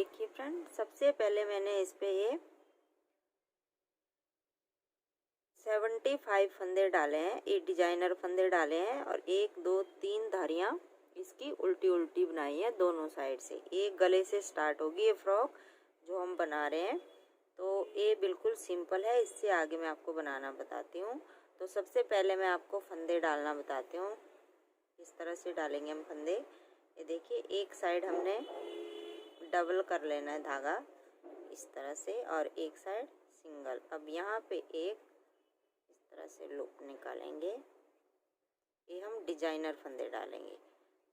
देखिए फ्रेंड, सबसे पहले मैंने इस पे ये 75 फंदे डाले हैं, ये डिजाइनर फंदे डाले हैं और 1 2 3 धारियां इसकी उल्टी उल्टी बनाई है दोनों साइड से। एक गले से स्टार्ट होगी ये फ्रॉक जो हम बना रहे हैं। तो ये बिल्कुल सिंपल है, इससे आगे मैं आपको बनाना बताती हूँ। तो सबसे पहले मैं आपको फंदे डालना बताती हूँ। इस तरह से डालेंगे हम फंदे। ये देखिए, एक साइड हमने डबल कर लेना है धागा इस तरह से और एक साइड सिंगल। अब यहाँ पे एक इस तरह से लूप निकालेंगे, ये हम डिजाइनर फंदे डालेंगे।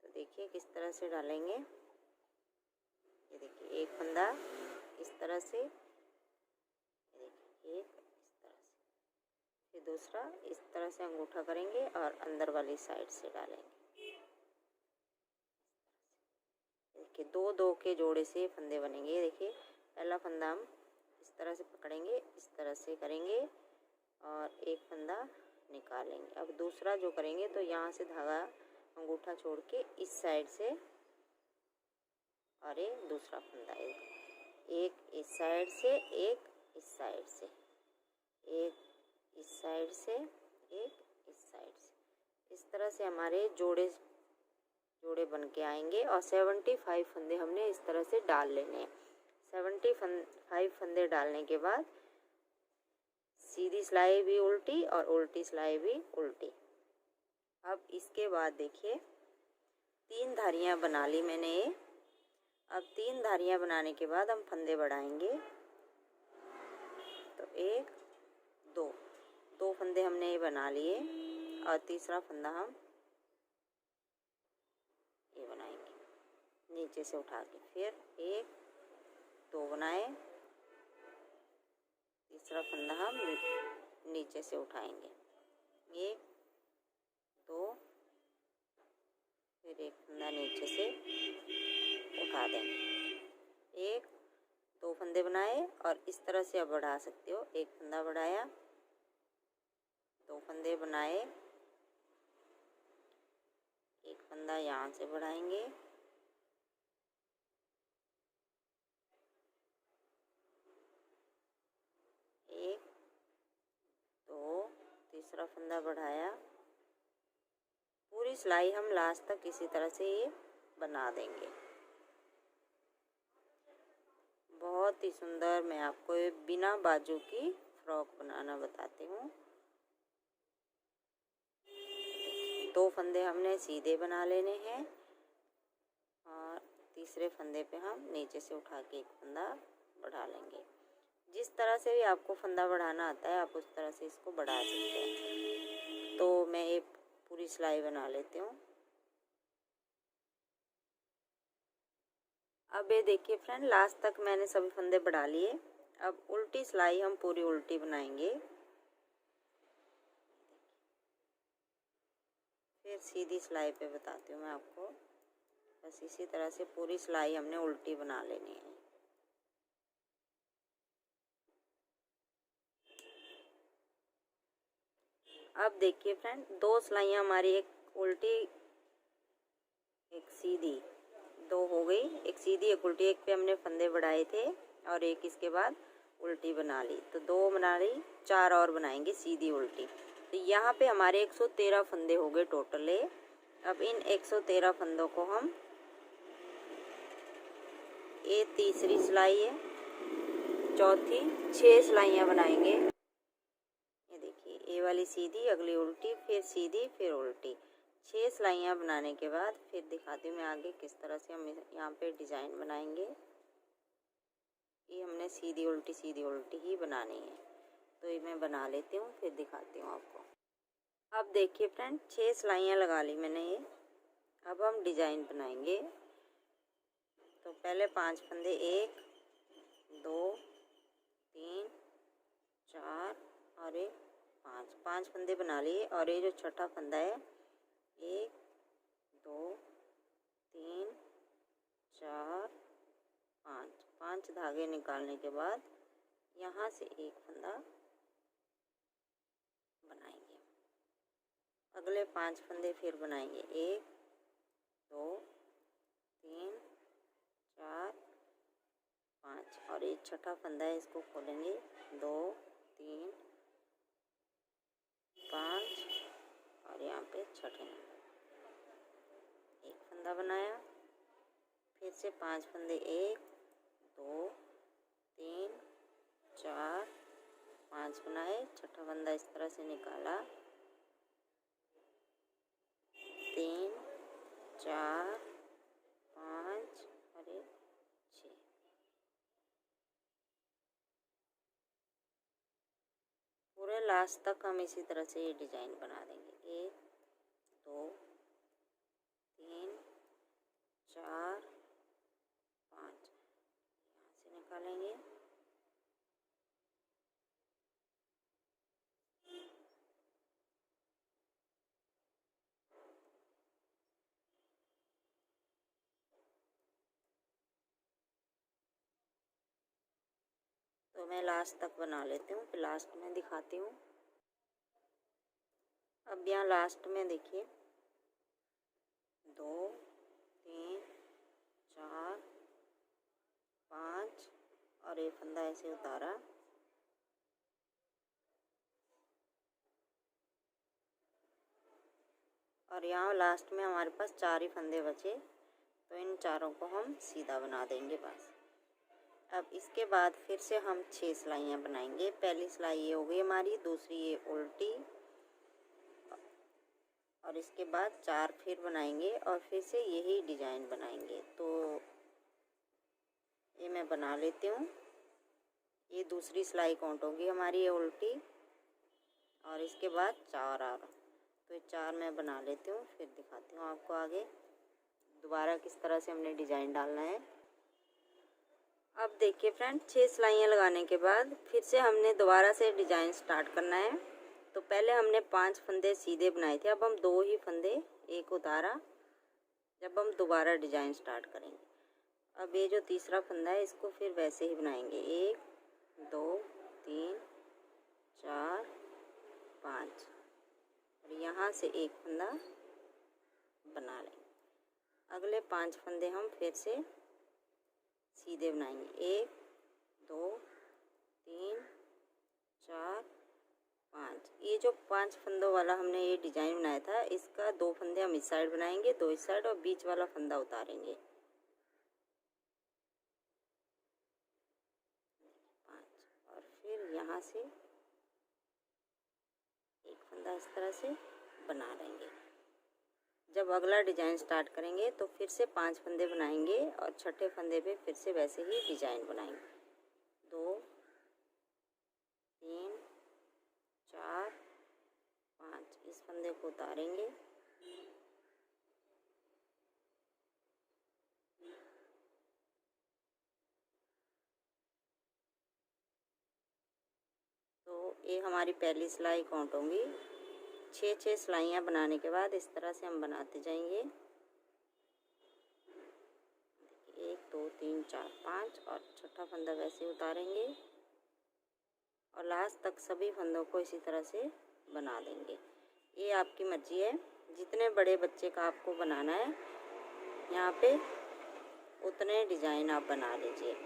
तो देखिए किस तरह से डालेंगे। ये देखिए, एक फंदा इस तरह से, ये देखिए एक इस तरह से, फिर दूसरा इस तरह से अंगूठा करेंगे और अंदर वाली साइड से डालेंगे। देखिए दो दो के जोड़े से फंदे बनेंगे। देखिए पहला फंदा हम इस तरह से पकड़ेंगे, इस तरह से करेंगे और एक फंदा निकालेंगे। अब दूसरा जो करेंगे तो यहाँ से धागा अंगूठा छोड़ के इस साइड से और ये दूसरा फंदा, एक इस साइड से, एक इस साइड से, एक इस साइड से, एक इस साइड से। इस तरह से हमारे जोड़े बन के आएंगे और 75 फंदे हमने इस तरह से डाल लेने हैं। 75 फंदे डालने के बाद सीधी सिलाई भी उल्टी और उल्टी सिलाई भी उल्टी। अब इसके बाद देखिए 3 धारियां बना ली मैंने ये। अब 3 धारियां बनाने के बाद हम फंदे बढ़ाएंगे। तो 1 2 फंदे हमने ये बना लिए और तीसरा फंदा हम ये बनाएंगे नीचे से उठा के। फिर 1 2 बनाए, तीसरा फंदा हम नीचे से उठाएंगे, 1 2, फिर एक फंदा नीचे से उठा देंगे। 1 2 फंदे बनाए और इस तरह से अब बढ़ा सकते हो। एक फंदा बढ़ाया, 2 फंदे बनाए, एक फंदा यहाँ से बढ़ाएंगे, एक 2, तीसरा फंदा बढ़ाया। पूरी सिलाई हम लास्ट तक इसी तरह से ये बना देंगे। बहुत ही सुंदर मैं आपको ये बिना बाजू की फ्रॉक बनाना बताती हूँ। 2 फंदे हमने सीधे बना लेने हैं और तीसरे फंदे पे हम नीचे से उठा के एक फंदा बढ़ा लेंगे। जिस तरह से भी आपको फंदा बढ़ाना आता है आप उस तरह से इसको बढ़ा सकते हैं। तो मैं ये पूरी सिलाई बना लेती हूँ। अब ये देखिए फ्रेंड, लास्ट तक मैंने सभी फंदे बढ़ा लिए। अब उल्टी सिलाई हम पूरी उल्टी बनाएंगे, फिर सीधी सिलाई पे बताती हूँ मैं आपको। बस इसी तरह से पूरी सिलाई हमने उल्टी बना लेनी है। अब देखिए फ्रेंड, 2 सिलाइयाँ हमारी, एक उल्टी एक सीधी, 2 हो गई। एक सीधी एक उल्टी, एक पे हमने फंदे बढ़ाए थे और एक इसके बाद उल्टी बना ली। तो 2 बना ली, 4 और बनाएंगे सीधी उल्टी। तो यहाँ पे हमारे 113 फंदे हो गए टोटल है। अब इन 113 फंदों को हम, ये तीसरी सिलाई है, चौथी, 6 सिलाइयाँ बनाएंगे। ये देखिए, ये वाली सीधी, अगली उल्टी, फिर सीधी, फिर उल्टी। 6 सिलाइयाँ बनाने के बाद फिर दिखाती हूँ मैं आगे किस तरह से हम यहाँ पे डिजाइन बनाएंगे। ये हमने सीधी उल्टी ही बनानी है। तो ये मैं बना लेती हूँ, फिर दिखाती हूँ आपको। अब देखिए फ्रेंड, 6 सिलाइयाँ लगा ली मैंने ये। अब हम डिजाइन बनाएंगे। तो पहले 5 फंदे, 1 2 3 4 और एक 5 फंदे बना लिए। और ये जो छठा फंदा है, 1 2 3 4 5 धागे निकालने के बाद यहाँ से एक फंदा बनाएंगे। अगले 5 फंदे फिर बनाएंगे, 1 2 3 4 5 और ये छठा फंदा है, इसको खोलेंगे 2 3 5 और यहाँ पे छठे नंबर एक फंदा बनाया, फिर से 5 फंदे 1 2 3 4 5 बनाए, छठा फंदा इस तरह से निकाला 3 4 5 और 6। पूरे लास्ट तक हम इसी तरह से ये डिजाइन बना देंगे। 1 2 3 4 5 यहाँ से निकालेंगे, तो मैं लास्ट तक बना लेती हूँ, फिर लास्ट में दिखाती हूँ। अब यहाँ लास्ट में देखिए 2 3 4 5 और ये फंदा ऐसे उतारा, और यहाँ लास्ट में हमारे पास 4 ही फंदे बचे, तो इन चारों को हम सीधा बना देंगे बस। अब इसके बाद फिर से हम 6 सिलाइयाँ बनाएंगे। पहली सिलाई ये हो गई हमारी, दूसरी ये उल्टी, और इसके बाद 4 फिर बनाएंगे और फिर से यही डिजाइन बनाएंगे। तो ये मैं बना लेती हूँ। ये दूसरी सिलाई काउंट होगी हमारी, ये उल्टी, और इसके बाद 4 और, तो ये 4 मैं बना लेती हूँ, फिर दिखाती हूँ आपको आगे दोबारा किस तरह से हमने डिजाइन डालना है। अब देखिए फ्रेंड, 6 सिलाइयाँ लगाने के बाद फिर से हमने दोबारा से डिजाइन स्टार्ट करना है। तो पहले हमने 5 फंदे सीधे बनाए थे, अब हम 2 ही फंदे एक उतारा, जब हम दोबारा डिजाइन स्टार्ट करेंगे। अब ये जो तीसरा फंदा है इसको फिर वैसे ही बनाएंगे, 1 2 3 4 5 और यहाँ से एक फंदा बना लेंगे। अगले 5 फंदे हम फिर से सीधे बनाएंगे, 1 2 3 4 5। ये जो 5 फंदों वाला हमने ये डिजाइन बनाया था, इसका 2 फंदे हम इस साइड बनाएंगे, 2 इस साइड, और बीच वाला फंदा उतारेंगे 5, और फिर यहाँ से एक फंदा इस तरह से बना लेंगे। जब अगला डिजाइन स्टार्ट करेंगे तो फिर से 5 फंदे बनाएंगे और छठे फंदे पे फिर से वैसे ही डिजाइन बनाएंगे, 2 3 4 5। इस फंदे को उतारेंगे, तो ये हमारी पहली सिलाई काउंट होंगी। 6 सिलाइयाँ बनाने के बाद इस तरह से हम बनाते जाएंगे, 1 2 3 4 5, और छठा फंदा वैसे उतारेंगे और लास्ट तक सभी फंदों को इसी तरह से बना देंगे। ये आपकी मर्जी है, जितने बड़े बच्चे का आपको बनाना है यहाँ पे उतने डिज़ाइन आप बना लीजिए।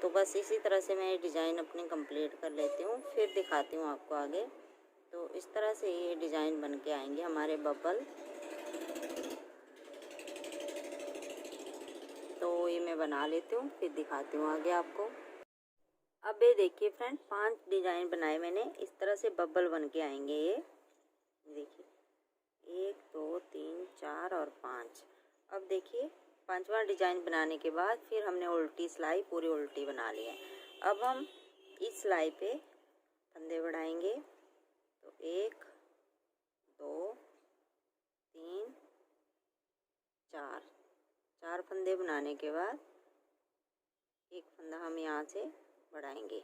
तो बस इसी तरह से मैं ये डिज़ाइन अपनी कंप्लीट कर लेती हूँ, फिर दिखाती हूँ आपको आगे। तो इस तरह से ये डिज़ाइन बन के आएंगे हमारे बबल। तो ये मैं बना लेती हूँ, फिर दिखाती हूँ आगे आपको। अब ये देखिए फ्रेंड, 5 डिजाइन बनाए मैंने, इस तरह से बबल बन के आएंगे ये देखिए, 1 2 3 4 और 5। अब देखिए 5वां डिजाइन बनाने के बाद फिर हमने उल्टी सिलाई पूरी उल्टी बना ली है। अब हम इस सिलाई पे फंदे बढ़ाएंगे, तो 1 2 3 4 फंदे बनाने के बाद एक फंदा हम यहाँ से बढ़ाएंगे,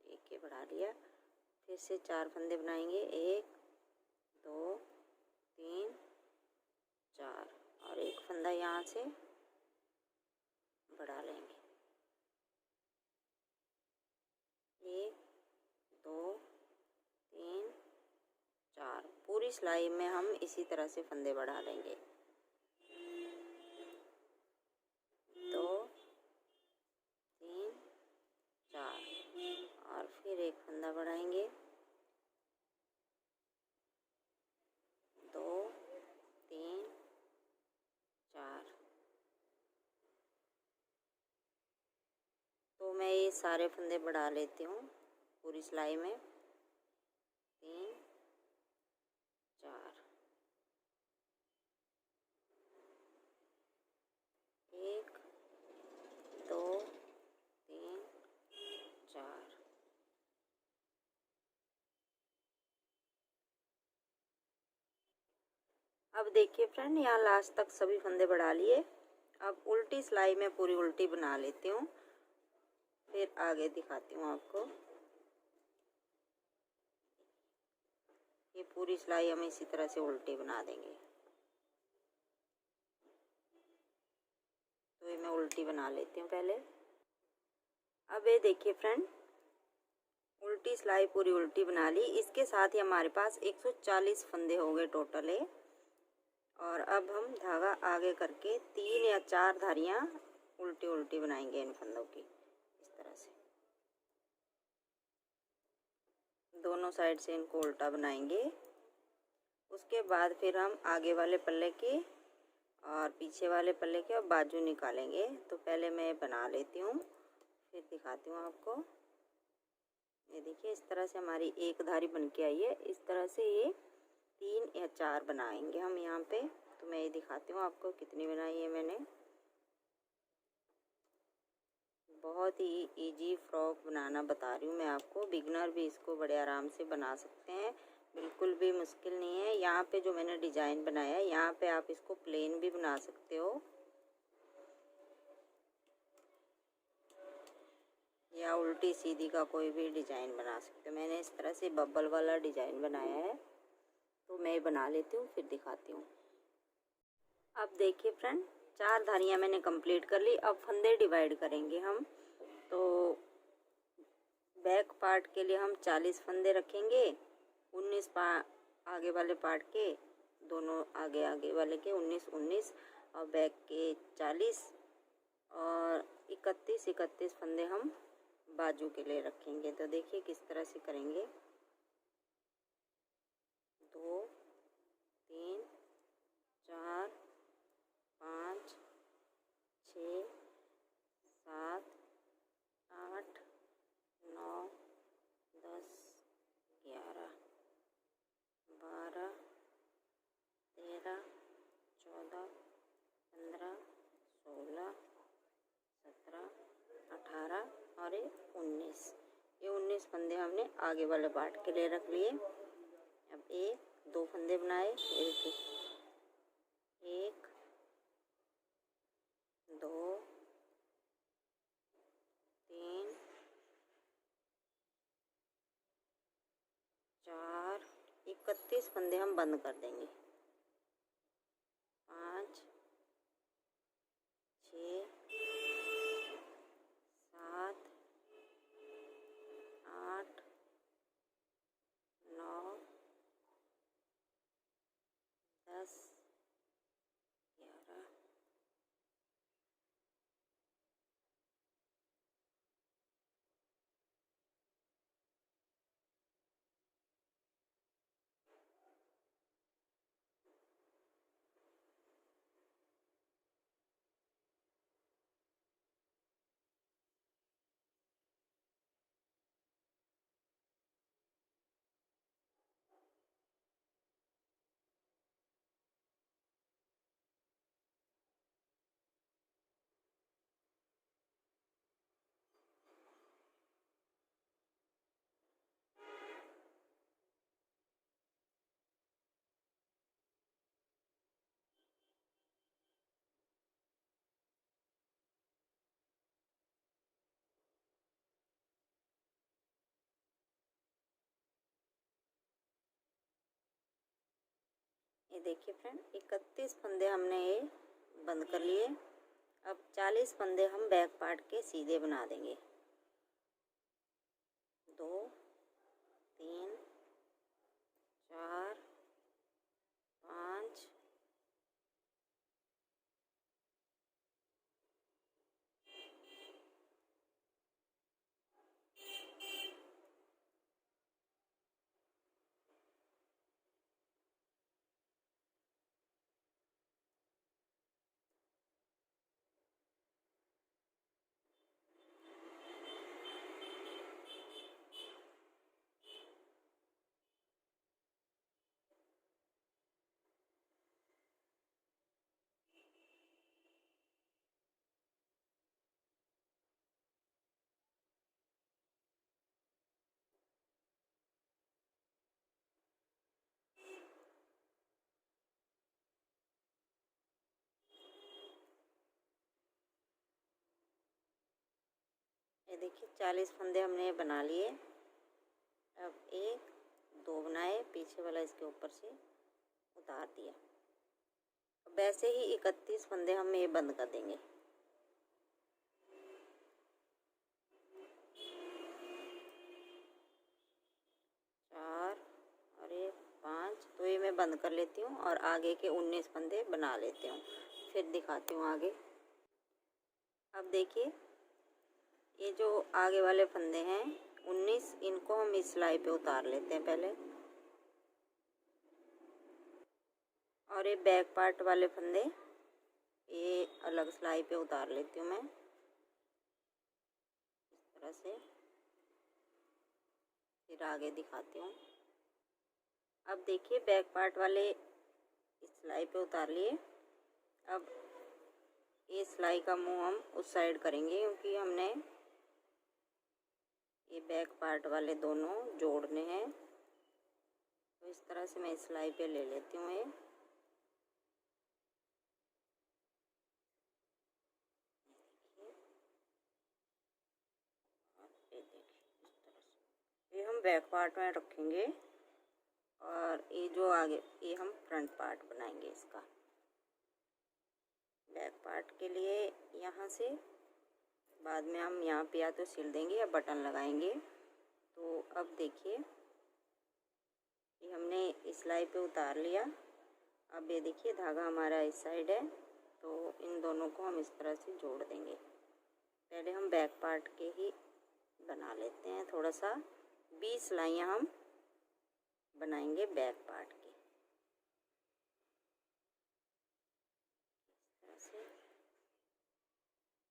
एक ये बढ़ा लिया, फिर से 4 फंदे बनाएंगे, 1 2 3 4 और एक फंदा यहाँ से बढ़ा लेंगे, 1 2 3 4। पूरी सिलाई में हम इसी तरह से फंदे बढ़ा लेंगे, 2 फिर एक फंदा बढ़ाएंगे, 2 3 4। तो मैं ये सारे फंदे बढ़ा लेती हूँ पूरी सिलाई में, 3 4, 1 2 3 4। अब देखिए फ्रेंड, यहाँ लास्ट तक सभी फंदे बढ़ा लिए। अब उल्टी सिलाई में पूरी उल्टी बना लेती हूँ, फिर आगे दिखाती हूँ आपको। ये पूरी सिलाई हम इसी तरह से उल्टी बना देंगे। तो ये मैं उल्टी बना लेती हूँ पहले। अब ये देखिए फ्रेंड, उल्टी सिलाई पूरी उल्टी बना ली। इसके साथ ही हमारे पास 140 फंदे हो गए टोटल है। और अब हम धागा आगे करके 3 या 4 धारियाँ उल्टी उल्टी बनाएंगे इन फंदों की, इस तरह से दोनों साइड से इनको उल्टा बनाएंगे। उसके बाद फिर हम आगे वाले पल्ले के और पीछे वाले पल्ले के और बाजू निकालेंगे। तो पहले मैं बना लेती हूँ, फिर दिखाती हूँ आपको। ये देखिए, इस तरह से हमारी एक धारी बन के आई है। इस तरह से ये 3 या 4 बनाएंगे हम यहाँ पे। तो मैं ये दिखाती हूँ आपको कितनी बनाई है मैंने। बहुत ही इजी फ्रॉक बनाना बता रही हूँ मैं आपको। बिगनर भी इसको बड़े आराम से बना सकते हैं, बिल्कुल भी मुश्किल नहीं है। यहाँ पे जो मैंने डिजाइन बनाया है, यहाँ पे आप इसको प्लेन भी बना सकते हो या उल्टी सीधी का कोई भी डिजाइन बना सकते हो। मैंने इस तरह से बबल वाला डिजाइन बनाया है। तो मैं बना लेती हूँ, फिर दिखाती हूँ। अब देखिए फ्रेंड, 4 धारियाँ मैंने कंप्लीट कर ली। अब फंदे डिवाइड करेंगे हम। तो बैक पार्ट के लिए हम 40 फंदे रखेंगे, 19 आगे वाले पार्ट के, दोनों आगे आगे वाले के 19 और बैक के 40 और 31 फंदे हम बाजू के लिए रखेंगे। तो देखिए किस तरह से करेंगे। 2 3 4 5 6 7 8 9 10 11 12 13 14 15 16 17 18 और ये 19। ये 19 फंदे हमने आगे वाले पार्ट के लिए रख लिए। अब 1 2 फंदे बनाए, 1 2 3 4, 31 फंदे हम बंद कर देंगे। 5 6 7 8 9 10 11 ये देखिए फ्रेंड, 31 फंदे हमने ये बंद कर लिए। अब 40 फंदे हम बैक पार्ट के सीधे बना देंगे। 2 3 4 5 6 ये देखिए 40 फंदे हमने बना लिए। अब 1 2 बनाए, पीछे वाला इसके ऊपर से उतार दिया। वैसे ही 31 फंदे हम ये बंद कर देंगे। तो ये मैं बंद कर लेती हूँ और आगे के 19 फंदे बना लेती हूँ, फिर दिखाती हूँ आगे। अब देखिए ये जो आगे वाले फंदे हैं 19, इनको हम इस सिलाई पे उतार लेते हैं पहले। और ये बैक पार्ट वाले फंदे ये अलग सिलाई पे उतार लेती हूँ मैं इस तरह से, फिर आगे दिखाती हूँ। अब देखिए बैक पार्ट वाले इस सिलाई पे उतार लिए। अब ये सिलाई का मुंह हम उस साइड करेंगे क्योंकि हमने ये बैक पार्ट वाले दोनों जोड़ने हैं। तो इस तरह से मैं इस सिलाई पे ले लेती हूँ ये। ये हम बैक पार्ट में रखेंगे और ये जो आगे ये हम फ्रंट पार्ट बनाएंगे इसका। बैक पार्ट के लिए यहाँ से बाद में हम यहाँ पे या तो सिल देंगे या बटन लगाएंगे। तो अब देखिए ये हमने इस सिलाई पे उतार लिया। अब ये देखिए धागा हमारा इस साइड है, तो इन दोनों को हम इस तरह से जोड़ देंगे। पहले हम बैक पार्ट के ही बना लेते हैं, थोड़ा सा 20 सिलाइयाँ हम बनाएंगे बैक पार्ट की इस तरह से।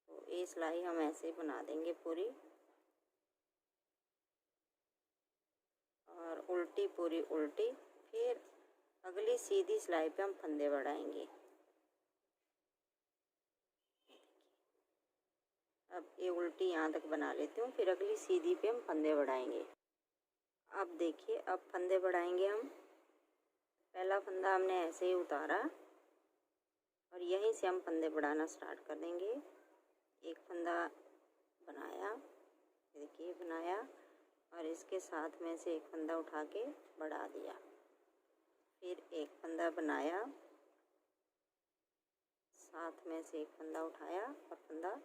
तो ये सिलाई हम ऐसे ही बना देंगे पूरी, और उल्टी पूरी उल्टी। फिर अगली सीधी सिलाई पे हम फंदे बढ़ाएंगे। अब ये उल्टी यहाँ तक बना लेती हूँ, फिर अगली सीधी पे हम फंदे बढ़ाएंगे। अब देखिए अब फंदे बढ़ाएंगे हम। पहला फंदा हमने ऐसे ही उतारा और यहीं से हम फंदे बढ़ाना स्टार्ट कर देंगे। एक फंदा बनाया, देखिए बनाया, और इसके साथ में से एक फंदा उठा के बढ़ा दिया। फिर एक फंदा बनाया, साथ में से एक फंदा उठाया और फंदा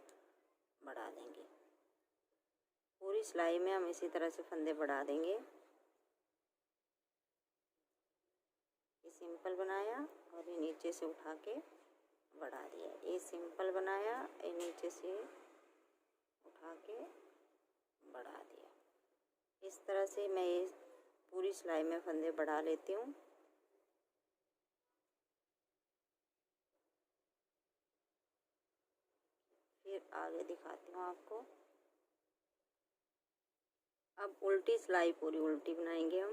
बढ़ा देंगे। पूरी सिलाई में हम इसी तरह से फंदे बढ़ा देंगे। ये सिंपल बनाया और ये नीचे से उठा के बढ़ा दिया। ये सिंपल बनाया, ये नीचे से उठा के बढ़ा दिया। इस तरह से मैं ये पूरी सिलाई में फंदे बढ़ा लेती हूँ। फिर आगे दिखाती हूँ आपको। अब उल्टी सिलाई पूरी उल्टी बनाएंगे हम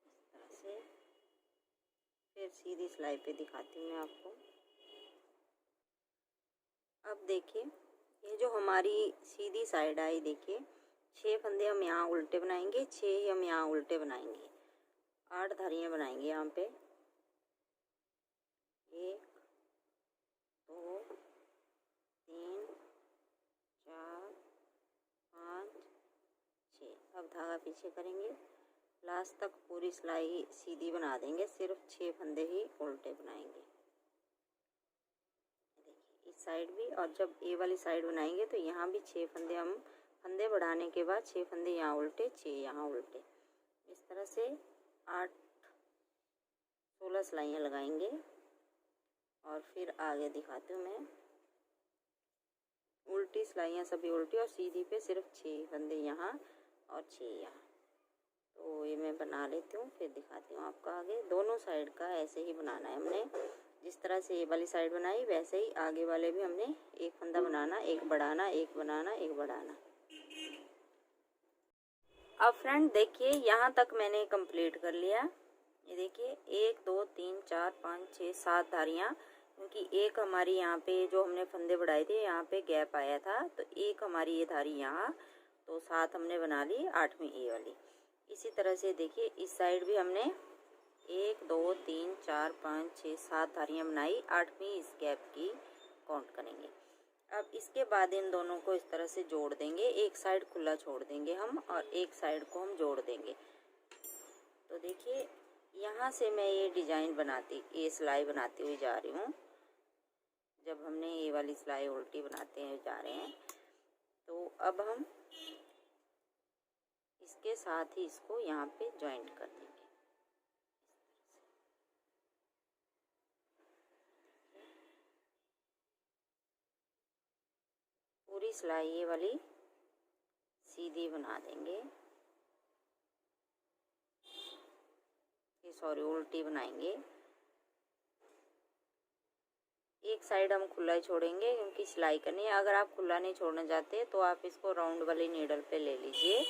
इस तरह से। फिर सीधी सिलाई पे दिखाती हूँ मैं आपको। अब देखिए ये जो हमारी सीधी साइड आई, देखिए 6 फंदे हम यहाँ उल्टे बनाएंगे, 6 ही हम यहाँ उल्टे बनाएंगे। 8 धारियाँ बनाएंगे यहाँ पे। 1 2 3 4 5 6। अब धागा पीछे करेंगे, लास्ट तक पूरी सिलाई सीधी बना देंगे, सिर्फ 6 फंदे ही उल्टे बनाएंगे। देखिए इस साइड भी, और जब ये वाली साइड बनाएंगे तो यहाँ भी 6 फंदे हम फंदे बढ़ाने के बाद 6 फंदे यहाँ उल्टे, 6 यहाँ उल्टे। इस तरह से 16 सिलाइयाँ लगाएंगे। और फिर आगे दिखाती हूँ मैं। उल्टी सिलाइयाँ सभी उल्टी और सीधी पे सिर्फ 6 फंदे यहाँ और 6 यहाँ। तो ये मैं बना लेती हूँ, फिर दिखाती हूँ आपको आगे। दोनों साइड का ऐसे ही बनाना है हमने। जिस तरह से ये वाली साइड बनाई वैसे ही आगे वाले भी हमने एक फंदा बनाना, एक बढ़ाना, एक बनाना, एक बढ़ाना। अब फ्रेंड देखिए यहाँ तक मैंने कंप्लीट कर लिया। ये देखिए 1 2 3 4 5 6 7 धारियाँ, क्योंकि एक हमारी यहाँ पे जो हमने फंदे बढ़ाए थे यहाँ पे गैप आया था, तो एक हमारी ये धारी यहाँ, तो 7 हमने बना ली, 8वीं ये वाली। इसी तरह से देखिए इस साइड भी हमने 1 2 3 4 5 6 7 धारियाँ बनाई, 8वीं इस गैप की काउंट करेंगे। अब इसके बाद इन दोनों को इस तरह से जोड़ देंगे, एक साइड खुला छोड़ देंगे हम और एक साइड को हम जोड़ देंगे। तो देखिए यहाँ से मैं ये सिलाई बनाती हुई जा रही हूँ। जब हमने ये वाली सिलाई उल्टी बनाते हैं जा रहे हैं, तो अब हम इसके साथ ही इसको यहाँ पे जॉइंट कर देंगे। पूरी सिलाई ये वाली सीधी बना देंगे, उल्टी बनाएंगे। एक साइड हम खुला ही छोड़ेंगे क्योंकि सिलाई करनी है। अगर आप खुला नहीं छोड़ना चाहते तो आप इसको राउंड वाली नीडल पे ले लीजिए।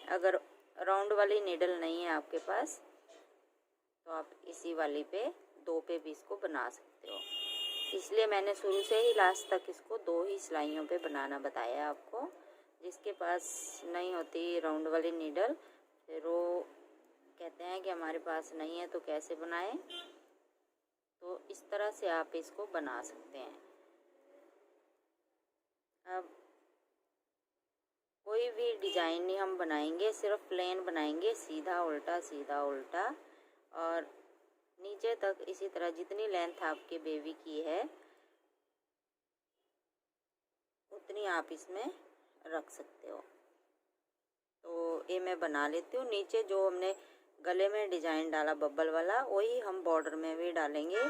अगर राउंड वाली नीडल नहीं है आपके पास तो आप इसी वाली पे 2 पे भी इसको बना सकते हो। इसलिए मैंने शुरू से ही लास्ट तक इसको 2 ही सिलाइयों पे बनाना बताया आपको। जिसके पास नहीं होती राउंड वाली नीडल, फिर वो कहते हैं कि हमारे पास नहीं है तो कैसे बनाएं। तो इस तरह से आप इसको बना सकते हैं। अब कोई भी डिजाइन नहीं हम बनाएंगे, सिर्फ प्लेन बनाएंगे, सीधा उल्टा। और नीचे तक इसी तरह जितनी लेंथ आपके बेबी की है उतनी आप इसमें रख सकते हो। तो ये मैं बना लेती हूँ। नीचे जो हमने गले में डिजाइन डाला बब्बल वाला, वही हम बॉर्डर में भी डालेंगे।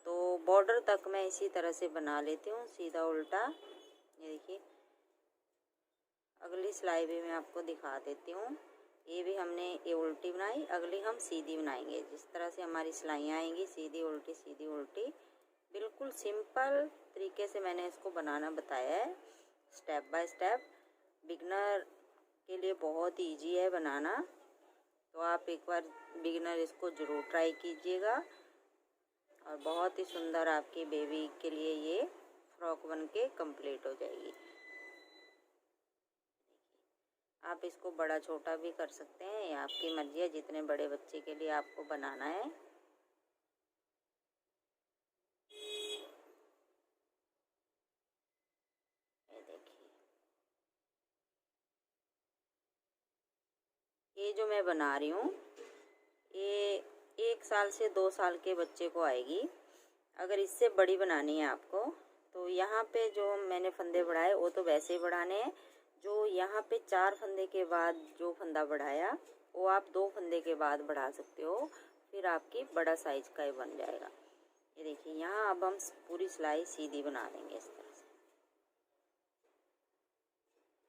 तो बॉर्डर तक मैं इसी तरह से बना लेती हूँ, सीधा उल्टा। ये देखिए अगली सिलाई भी मैं आपको दिखा देती हूँ। ये भी हमने ये उल्टी बनाई, अगली हम सीधी बनाएंगे। जिस तरह से हमारी सिलाइयाँ आएंगी, सीधी उल्टी, बिल्कुल सिंपल तरीके से मैंने इसको बनाना बताया है, स्टेप बाय स्टेप। बिगनर के लिए बहुत इजी है बनाना। तो आप एक बार बिगिनर इसको ज़रूर ट्राई कीजिएगा और बहुत ही सुंदर आपकी बेबी के लिए ये फ्रॉक बन के कंप्लीट हो जाएगी। आप इसको बड़ा छोटा भी कर सकते हैं, ये आपकी मर्जी है जितने बड़े बच्चे के लिए आपको बनाना है। ये देखिए ये जो मैं बना रही हूँ ये 1 साल से 2 साल के बच्चे को आएगी। अगर इससे बड़ी बनानी है आपको तो यहाँ पे जो मैंने फंदे बढ़ाए वो तो वैसे ही बढ़ाने हैं। जो यहाँ पे 4 फंदे के बाद जो फंदा बढ़ाया वो आप 2 फंदे के बाद बढ़ा सकते हो, फिर आपकी बड़ा साइज का ही बन जाएगा। ये देखिए यहाँ अब हम पूरी सिलाई सीधी बना देंगे इस तरह से।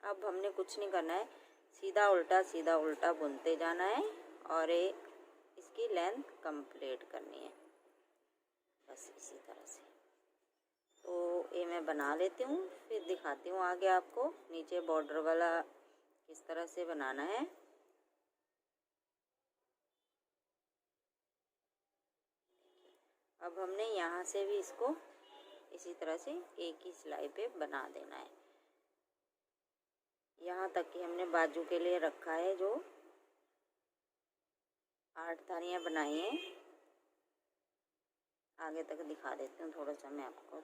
अब हमने कुछ नहीं करना है, सीधा उल्टा बुनते जाना है और इसकी लेंथ कंप्लीट करनी है, बस इसी तरह से। तो ये मैं बना लेती हूँ, फिर दिखाती हूँ आगे आपको नीचे बॉर्डर वाला किस तरह से बनाना है। अब हमने यहाँ से भी इसको इसी तरह से एक ही सिलाई पे बना देना है। यहाँ तक कि हमने बाजू के लिए रखा है, जो 8 धारियाँ बनाई हैं। आगे तक दिखा देती हूँ थोड़ा सा मैं आपको।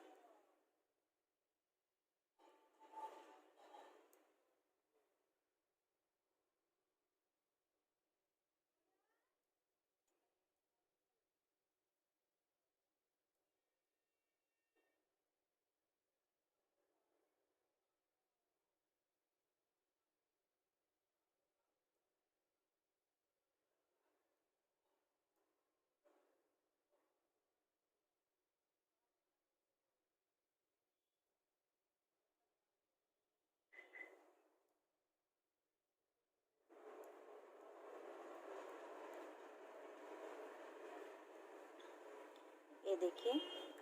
ये देखिए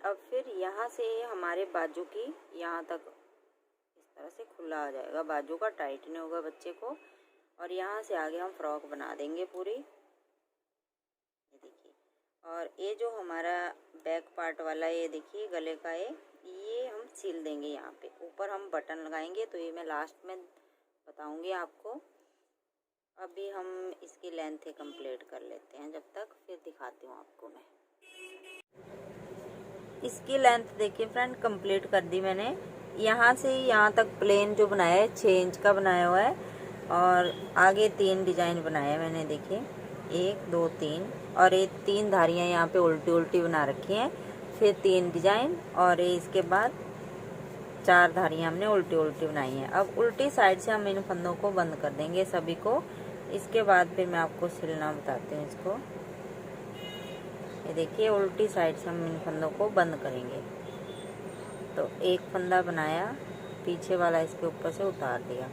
अब फिर यहाँ से हमारे बाजू की यहाँ तक इस तरह से खुला आ जाएगा, बाजू का टाइट नहीं होगा बच्चे को। और यहाँ से आगे हम फ्रॉक बना देंगे पूरी। ये देखिए, और ये जो हमारा बैक पार्ट वाला ये देखिए गले का ये हम सिल देंगे। यहाँ पे ऊपर हम बटन लगाएंगे, तो ये मैं लास्ट में बताऊंगी आपको। अभी हम इसकी लेंथ कंप्लीट कर लेते हैं, जब तक फिर दिखाती हूँ आपको मैं। इसकी लेंथ देखिए फ्रेंड कंप्लीट कर दी मैंने। यहाँ से यहाँ तक प्लेन जो बनाया है 6 इंच का बनाया हुआ है, और आगे 3 डिजाइन बनाया है मैंने, देखिए 1 2 3, और ये 3 धारियाँ यहाँ पे उल्टी उल्टी बना रखी हैं, फिर 3 डिजाइन, और इसके बाद 4 धारियाँ हमने उल्टी उल्टी बनाई हैं। अब उल्टी साइड से हम इन फंदों को बंद कर देंगे सभी को। इसके बाद फिर मैं आपको सिलना बताती हूँ इसको। ये देखिए उल्टी साइड से हम इन फंदों को बंद करेंगे। तो एक फंदा बनाया, पीछे वाला इसके ऊपर से उतार दिया,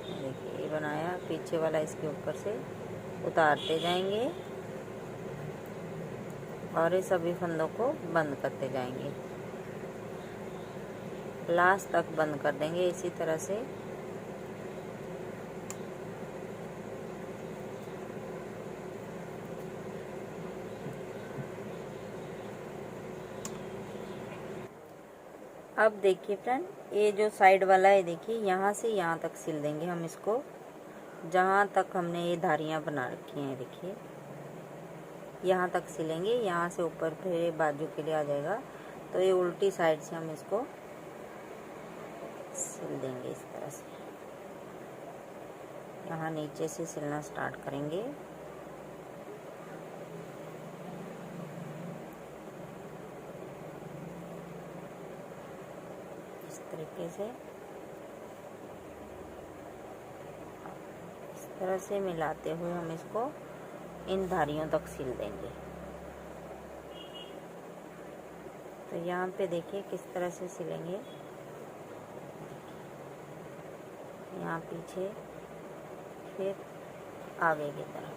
देखिए ये बनाया, पीछे वाला इसके ऊपर से उतारते जाएंगे और ये सभी फंदों को बंद करते जाएंगे, लास्ट तक बंद कर देंगे इसी तरह से। अब देखिए फ्रेंड, ये जो साइड वाला है देखिए, यहाँ से यहाँ तक सिल देंगे हम इसको, जहाँ तक हमने ये धारियाँ बना रखी हैं देखिए यहाँ तक सिलेंगे। यहाँ से ऊपर फिर बाजू के लिए आ जाएगा, तो ये उल्टी साइड से हम इसको सिल देंगे इस तरह से। यहाँ नीचे से सिलना स्टार्ट करेंगे। इस तरीके से, इस तरह से मिलाते हुए हम इसको इन धारियों तक सिल देंगे। तो यहाँ पे देखिए किस तरह से सिलेंगे, यहाँ पीछे फिर आगे की तरफ,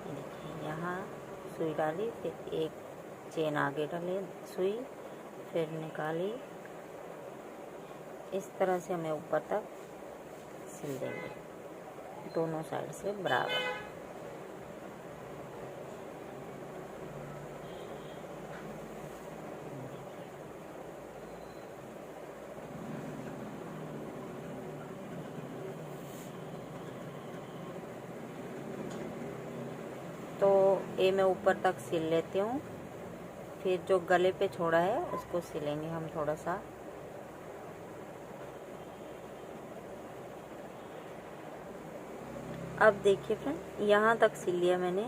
देखिए यहाँ सुई डाली, फिर एक चेन आगे डाली सुई, फिर निकाली, इस तरह से हमें ऊपर तक सिल देंगे दोनों साइड से बराबर। तो ये मैं ऊपर तक सिल लेती हूँ, फिर जो गले पे छोड़ा है उसको सिलेंगे हम थोड़ा सा। अब देखिए फ्रेंड, यहाँ तक सिल लिया मैंने,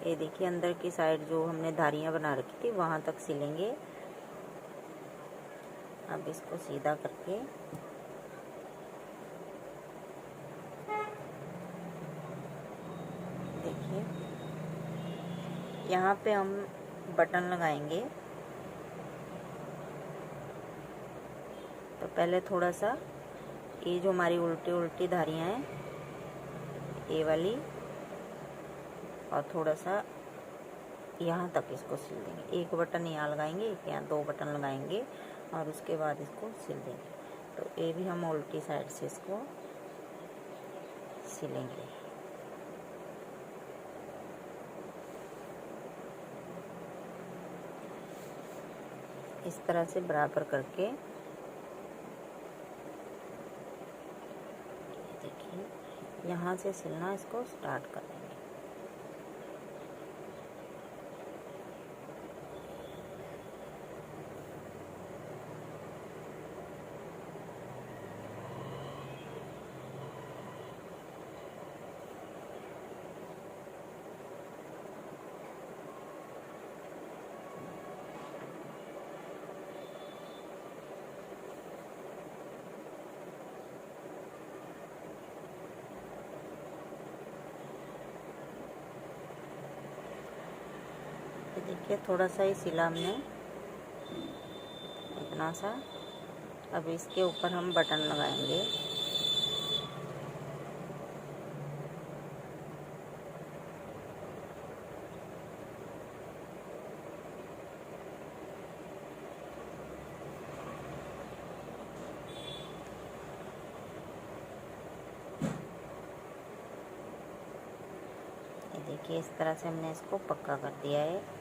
ये देखिए अंदर की साइड जो हमने धारियाँ बना रखी थी वहाँ तक सिलेंगे। अब इसको सीधा करके देखिए यहाँ पे हम बटन लगाएंगे। तो पहले थोड़ा सा ये जो हमारी उल्टी उल्टी धारियाँ हैं ये वाली, और थोड़ा सा यहाँ तक इसको सिल देंगे। एक बटन यहाँ लगाएंगे, एक यहाँ, 2 बटन लगाएंगे और उसके बाद इसको सिल देंगे। तो ये भी हम उल्टी साइड से इसको सिलेंगे। इस तरह से बराबर करके देखिए यहाँ से सिलना इसको स्टार्ट कर देंगे। देखिए थोड़ा सा ही सिला हमने, इतना सा। अब इसके ऊपर हम बटन लगाएंगे। ये देखिए इस तरह से हमने इसको पक्का कर दिया है।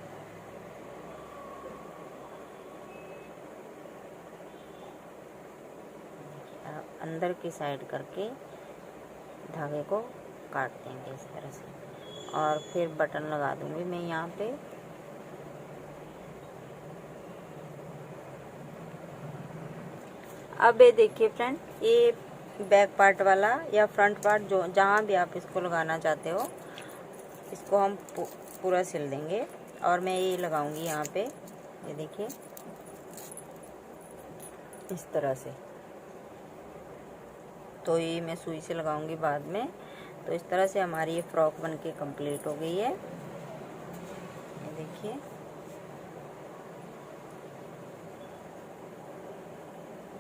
अंदर की साइड करके धागे को काट देंगे इस तरह से, और फिर बटन लगा दूंगी मैं यहाँ पे। अब ये देखिए फ्रेंड, ये बैक पार्ट वाला या फ्रंट पार्ट जो जहाँ भी आप इसको लगाना चाहते हो, इसको हम पूरा सिल देंगे। और मैं ये लगाऊंगी यहाँ पे, ये देखिए इस तरह से। तो ये मैं सुई से लगाऊंगी बाद में। तो इस तरह से हमारी ये फ्रॉक बनके कंप्लीट हो गई है। ये देखिए,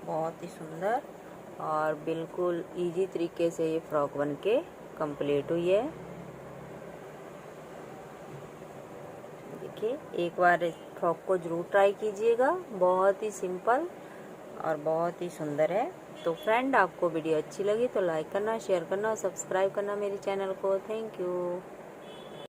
बहुत ही सुंदर और बिल्कुल इजी तरीके से ये फ्रॉक बनके कंप्लीट हुई है। देखिए, एक बार इस फ्रॉक को जरूर ट्राई कीजिएगा, बहुत ही सिंपल और बहुत ही सुंदर है। तो फ्रेंड, आपको वीडियो अच्छी लगी तो लाइक करना, शेयर करना और सब्सक्राइब करना मेरे चैनल को। Thank you.